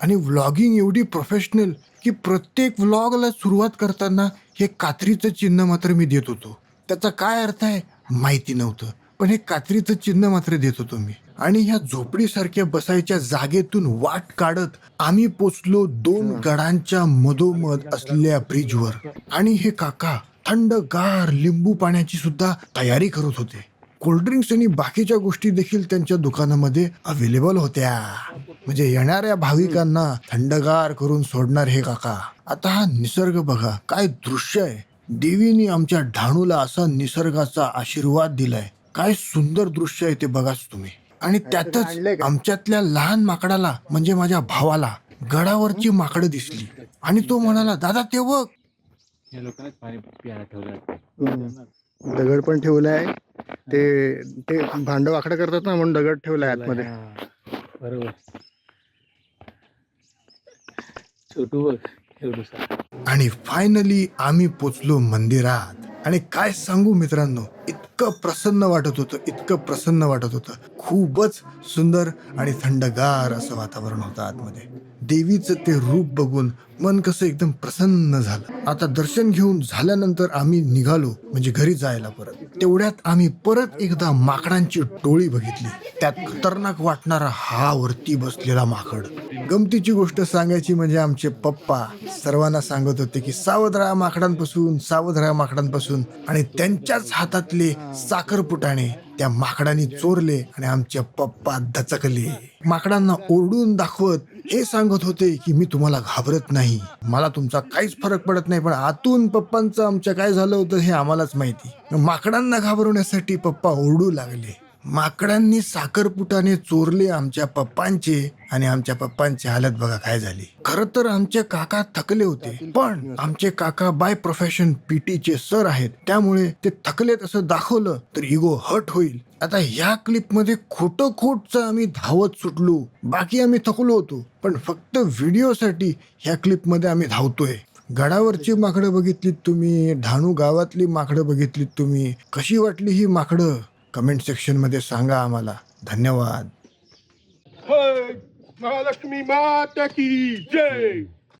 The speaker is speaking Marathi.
आणि व्लॉगिंग एवढी प्रोफेशनल की प्रत्येक व्लॉगला सुरुवात करताना हे कात्रीचं चिन्ह मात्र मी देत होतो. त्याचा काय अर्थ आहे माहिती नव्हतं, पण हे कात्रीचं चिन्ह मात्र देत होतो मी. आणि ह्या झोपडीसारख्या बसायच्या जागेतून वाट काढत आम्ही पोचलो 2 गडांच्या मधोमध असलेल्या ब्रिजवर. आणि हे काका थंडगार लिंबू पाण्याची सुद्धा तयारी करत होते. कोल्ड्रिंक्स आणि बाकीच्या गोष्टी देखील त्यांच्या दुकानामध्ये अवेलेबल होत्या. म्हणजे येणाऱ्या भाविकांना थंडगार करून सोडणार हे काका. आता हा निसर्ग बघा, काय दृश्य आहे. देवीने आमच्या ढाणूला असा निसर्गाचा आशीर्वाद दिलाय. काय सुंदर दृश्य आहे ते बघाच तुम्ही. आणि त्यातच आमच्यातल्या लहान माकडाला म्हणजे माझ्या भावाला गडावरची माकडं दिसली आणि तो म्हणाला, दादा ते बघ. दगड पण ठेवलाय. ते ते भांड वाकडं करतात ना म्हणून दगड ठेवलाय आतमध्ये. बरोबर. छोटू आणि फायनली आम्ही पोचलो मंदिरात. आणि काय सांगू मित्रांनो, इतकं प्रसन्न वाटत होतं, इतकं प्रसन्न वाटत होतं. खूपच सुंदर आणि थंडगार असं वातावरण होतं आतमध्ये. देवीचं ते रूप बघून मन कसं एकदम प्रसन्न झालं. आता दर्शन घेऊन झाल्यानंतर आम्ही निघालो म्हणजे घरी जायला परत. तेवढ्यात आम्ही परत एकदा माकडांची टोळी बघितली. त्यात खतरनाक वाटणारा हा वरती बसलेला माकड. गमतीची गोष्ट सांगायची म्हणजे आमचे पप्पा सर्वांना सांगत होते की सावध राहा माकडांपासून, सावध राहा माकडांपासून. आणि त्यांच्याच हातातले साखरपुटाणे त्या माकडांनी चोरले आणि आमचे पप्पा दचकले. माकडांना ओरडून दाखवत हे सांगत होते की मी तुम्हाला घाबरत नाही, मला तुमचा काहीच फरक पडत नाही. पण आतून पप्पांचं आमच्या काय झालं होतं हे आम्हालाच माहिती. माकडांना घाबरवण्यासाठी पप्पा ओरडू लागले. माकडांनी साखरपुटाने चोरले आमच्या पप्पांचे आणि आमच्या पप्पांची हालत बघा काय झाली. खरं तर आमचे काका थकले होते, पण आमचे काका बाय प्रोफेशन पीटीचे सर आहेत, त्यामुळे ते थकलेत असं दाखवलं तर इगो हर्ट होईल. आता ह्या क्लिप मध्ये खोटचं आम्ही धावत सुटलो, बाकी आम्ही थकलो होतो, पण फक्त व्हिडिओसाठी ह्या क्लिप मध्ये आम्ही धावतोय. गडावरची माकडं बघितलीत तुम्ही, ढाणू गावातली माकडं बघितलीत तुम्ही. कशी वाटली ही माकडं कमेंट सेक्शन मध्ये सांगा आम्हाला. धन्यवाद. महालक्ष्मी माता की जय.